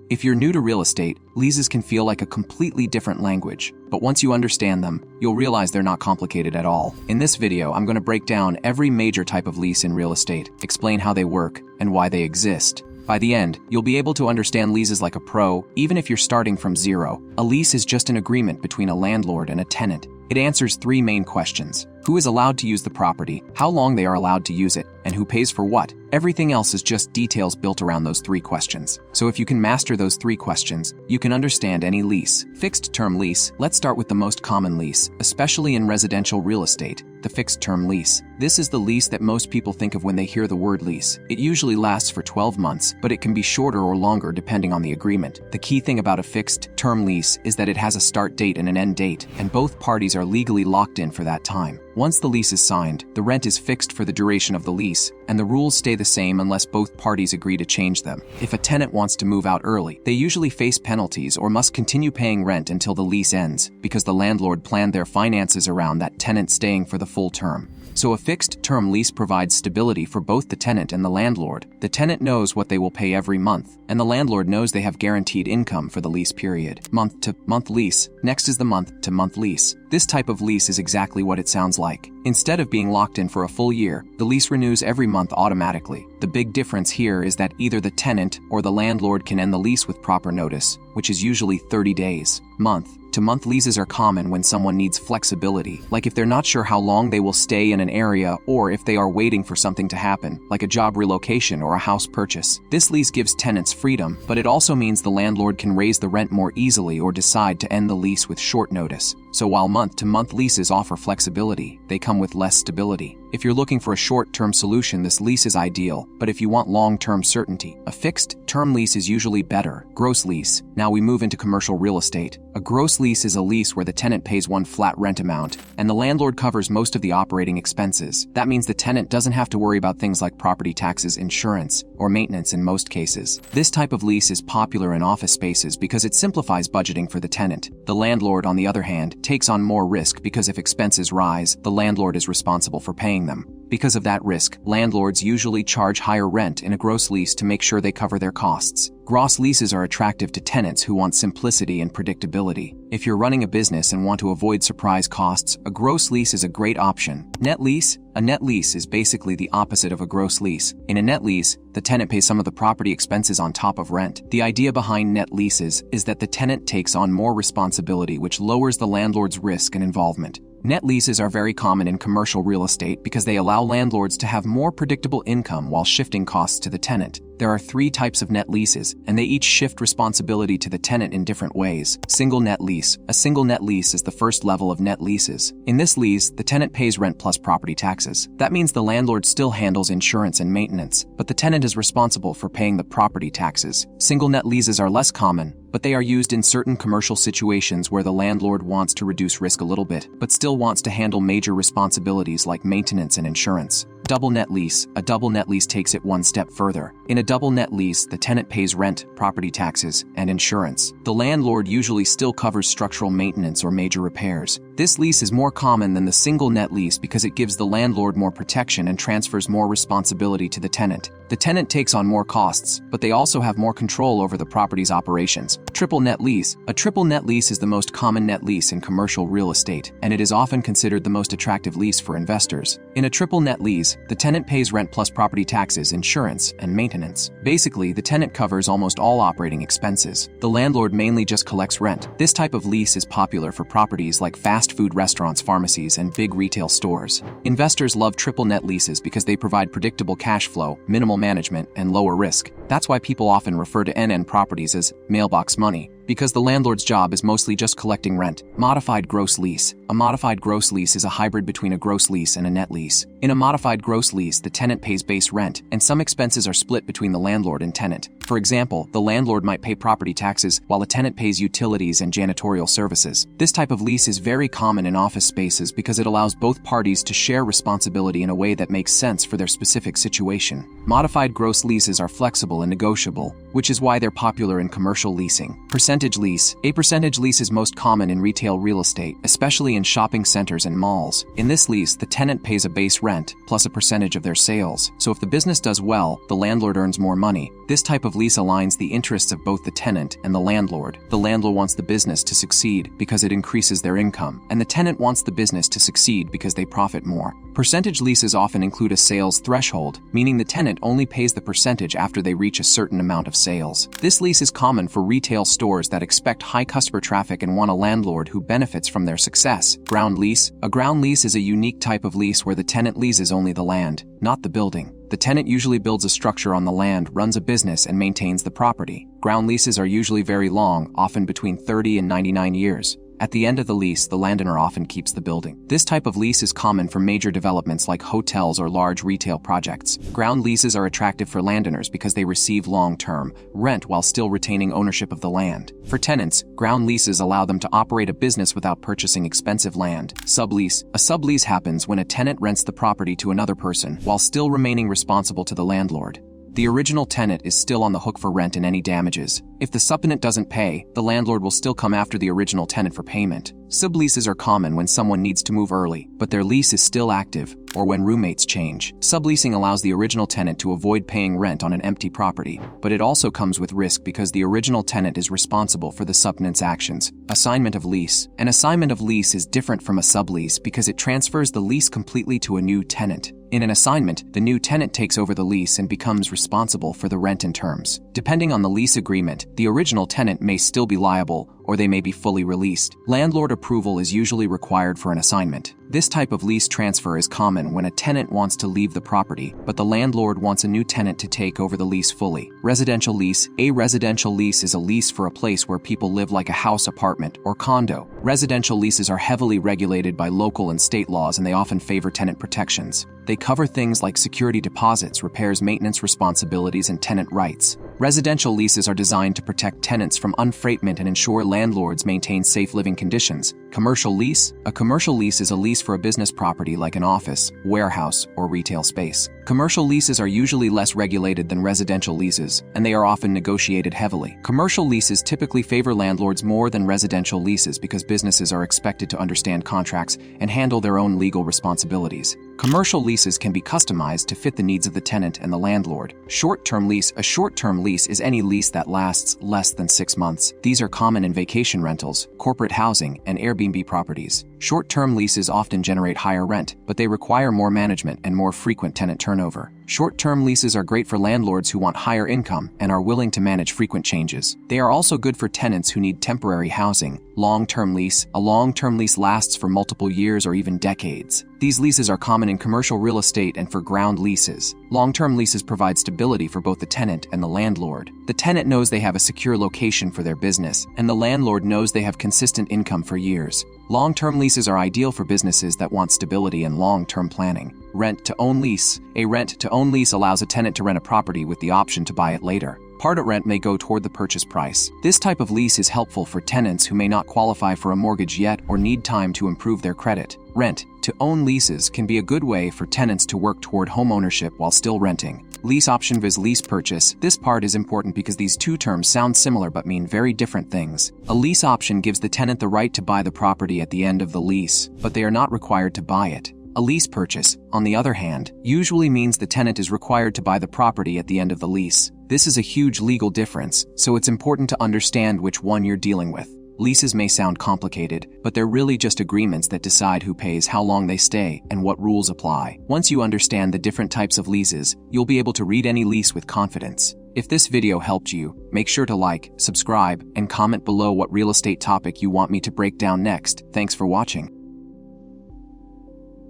If you're new to real estate, leases can feel like a completely different language, but once you understand them, you'll realize they're not complicated at all. In this video, I'm going to break down every major type of lease in real estate, explain how they work, and why they exist. By the end, you'll be able to understand leases like a pro, even if you're starting from zero. A lease is just an agreement between a landlord and a tenant. It answers three main questions: who is allowed to use the property, how long they are allowed to use it, and who pays for what. Everything else is just details built around those three questions. So if you can master those three questions, you can understand any lease. Fixed-term lease. Let's start with the most common lease, especially in residential real estate, the fixed-term lease. This is the lease that most people think of when they hear the word lease. It usually lasts for 12 months, but it can be shorter or longer depending on the agreement. The key thing about a fixed-term lease is that it has a start date and an end date, and both parties are legally locked in for that time. Once the lease is signed, the rent is fixed for the duration of the lease, and the rules stay the same unless both parties agree to change them. If a tenant wants to move out early, they usually face penalties or must continue paying rent until the lease ends, because the landlord planned their finances around that tenant staying for the full term. So a fixed-term lease provides stability for both the tenant and the landlord. The tenant knows what they will pay every month, and the landlord knows they have guaranteed income for the lease period. Month-to-month lease. Next is the month-to-month lease. This type of lease is exactly what it sounds like. Instead of being locked in for a full year, the lease renews every month automatically. The big difference here is that either the tenant or the landlord can end the lease with proper notice, which is usually 30 days. Month-to-month leases are common when someone needs flexibility, like if they're not sure how long they will stay in an area or if they are waiting for something to happen, like a job relocation or a house purchase. This lease gives tenants freedom, but it also means the landlord can raise the rent more easily or decide to end the lease with short notice. So while month-to-month leases offer flexibility, they come with less stability. If you're looking for a short-term solution, this lease is ideal, but if you want long-term certainty, a fixed-term lease is usually better. Gross lease. Now we move into commercial real estate. A gross lease is a lease where the tenant pays one flat rent amount, and the landlord covers most of the operating expenses. That means the tenant doesn't have to worry about things like property taxes, insurance, or maintenance in most cases. This type of lease is popular in office spaces because it simplifies budgeting for the tenant. The landlord, on the other hand, takes on more risk because if expenses rise, the landlord is responsible for paying them. Because of that risk, landlords usually charge higher rent in a gross lease to make sure they cover their costs. Gross leases are attractive to tenants who want simplicity and predictability. If you're running a business and want to avoid surprise costs, a gross lease is a great option. Net lease. A net lease is basically the opposite of a gross lease. In a net lease, the tenant pays some of the property expenses on top of rent. The idea behind net leases is that the tenant takes on more responsibility, which lowers the landlord's risk and involvement. Net leases are very common in commercial real estate because they allow landlords to have more predictable income while shifting costs to the tenant. There are three types of net leases, and they each shift responsibility to the tenant in different ways. Single net lease. A single net lease is the first level of net leases. In this lease, the tenant pays rent plus property taxes. That means the landlord still handles insurance and maintenance, but the tenant is responsible for paying the property taxes. Single net leases are less common, but they are used in certain commercial situations where the landlord wants to reduce risk a little bit, but still wants to handle major responsibilities like maintenance and insurance. Double net lease. A double net lease takes it one step further. In a double net lease, the tenant pays rent, property taxes, and insurance. The landlord usually still covers structural maintenance or major repairs. This lease is more common than the single net lease because it gives the landlord more protection and transfers more responsibility to the tenant. The tenant takes on more costs, but they also have more control over the property's operations. Triple net lease. A triple net lease is the most common net lease in commercial real estate, and it is often considered the most attractive lease for investors. In a triple net lease, the tenant pays rent plus property taxes, insurance, and maintenance. Basically, the tenant covers almost all operating expenses. The landlord mainly just collects rent. This type of lease is popular for properties like fast food restaurants, pharmacies, and big retail stores. Investors love triple net leases because they provide predictable cash flow, minimal management, and lower risk. That's why people often refer to NN properties as mailbox money, because the landlord's job is mostly just collecting rent. Modified gross lease. A modified gross lease is a hybrid between a gross lease and a net lease. In a modified gross lease, the tenant pays base rent, and some expenses are split between the landlord and tenant. For example, the landlord might pay property taxes while the tenant pays utilities and janitorial services. This type of lease is very common in office spaces because it allows both parties to share responsibility in a way that makes sense for their specific situation. Modified gross leases are flexible and negotiable, which is why they're popular in commercial leasing. Percentage lease. A percentage lease is most common in retail real estate, especially in shopping centers and malls. In this lease, the tenant pays a base rent plus a percentage of their sales. So if the business does well, the landlord earns more money. This type of of lease aligns the interests of both the tenant and the landlord. The landlord wants the business to succeed because it increases their income, and the tenant wants the business to succeed because they profit more. Percentage leases often include a sales threshold, meaning the tenant only pays the percentage after they reach a certain amount of sales. This lease is common for retail stores that expect high customer traffic and want a landlord who benefits from their success. Ground lease. A ground lease is a unique type of lease where the tenant leases only the land, not the building. The tenant usually builds a structure on the land, runs a business, and maintains the property. Ground leases are usually very long, often between 30 and 99 years. At the end of the lease, the landowner often keeps the building. This type of lease is common for major developments like hotels or large retail projects. Ground leases are attractive for landowners because they receive long-term rent while still retaining ownership of the land. For tenants, ground leases allow them to operate a business without purchasing expensive land. Sublease. A sublease happens when a tenant rents the property to another person while still remaining responsible to the landlord. The original tenant is still on the hook for rent and any damages. If the subtenant doesn't pay, the landlord will still come after the original tenant for payment. Subleases are common when someone needs to move early, but their lease is still active, or when roommates change. Subleasing allows the original tenant to avoid paying rent on an empty property, but it also comes with risk because the original tenant is responsible for the subtenant's actions. Assignment of lease. An assignment of lease is different from a sublease because it transfers the lease completely to a new tenant. In an assignment, the new tenant takes over the lease and becomes responsible for the rent and terms. Depending on the lease agreement, the original tenant may still be liable, or they may be fully released. Landlord approval is usually required for an assignment. This type of lease transfer is common when a tenant wants to leave the property, but the landlord wants a new tenant to take over the lease fully. Residential lease. A residential lease is a lease for a place where people live like a house, apartment, or condo. Residential leases are heavily regulated by local and state laws, and they often favor tenant protections. They cover things like security deposits, repairs, maintenance responsibilities, and tenant rights. Residential leases are designed to protect tenants from unfreightment and ensure landlords maintain safe living conditions. Commercial lease. A commercial lease is a lease for a business property like an office, warehouse, or retail space. Commercial leases are usually less regulated than residential leases, and they are often negotiated heavily. Commercial leases typically favor landlords more than residential leases because businesses are expected to understand contracts and handle their own legal responsibilities. Commercial leases can be customized to fit the needs of the tenant and the landlord. Short-term lease. A short-term lease is any lease that lasts less than 6 months. These are common in vacation rentals, corporate housing, and Airbnb properties. Short-term leases often generate higher rent, but they require more management and more frequent tenant turnover. Short-term leases are great for landlords who want higher income and are willing to manage frequent changes. They are also good for tenants who need temporary housing. Long-term lease. A long-term lease lasts for multiple years or even decades. These leases are common in commercial real estate and for ground leases. Long-term leases provide stability for both the tenant and the landlord. The tenant knows they have a secure location for their business, and the landlord knows they have consistent income for years. Long-term leases are ideal for businesses that want stability and long-term planning. Rent-to-own lease. A rent-to-own lease allows a tenant to rent a property with the option to buy it later. Part of rent may go toward the purchase price. This type of lease is helpful for tenants who may not qualify for a mortgage yet or need time to improve their credit. Rent-to-own leases can be a good way for tenants to work toward homeownership while still renting. Lease option vs. lease purchase. This part is important because these two terms sound similar but mean very different things. A lease option gives the tenant the right to buy the property at the end of the lease, but they are not required to buy it. A lease purchase, on the other hand, usually means the tenant is required to buy the property at the end of the lease. This is a huge legal difference, so it's important to understand which one you're dealing with. Leases may sound complicated, but they're really just agreements that decide who pays, how long they stay, and what rules apply. Once you understand the different types of leases, you'll be able to read any lease with confidence. If this video helped you, make sure to like, subscribe, and comment below what real estate topic you want me to break down next. Thanks for watching.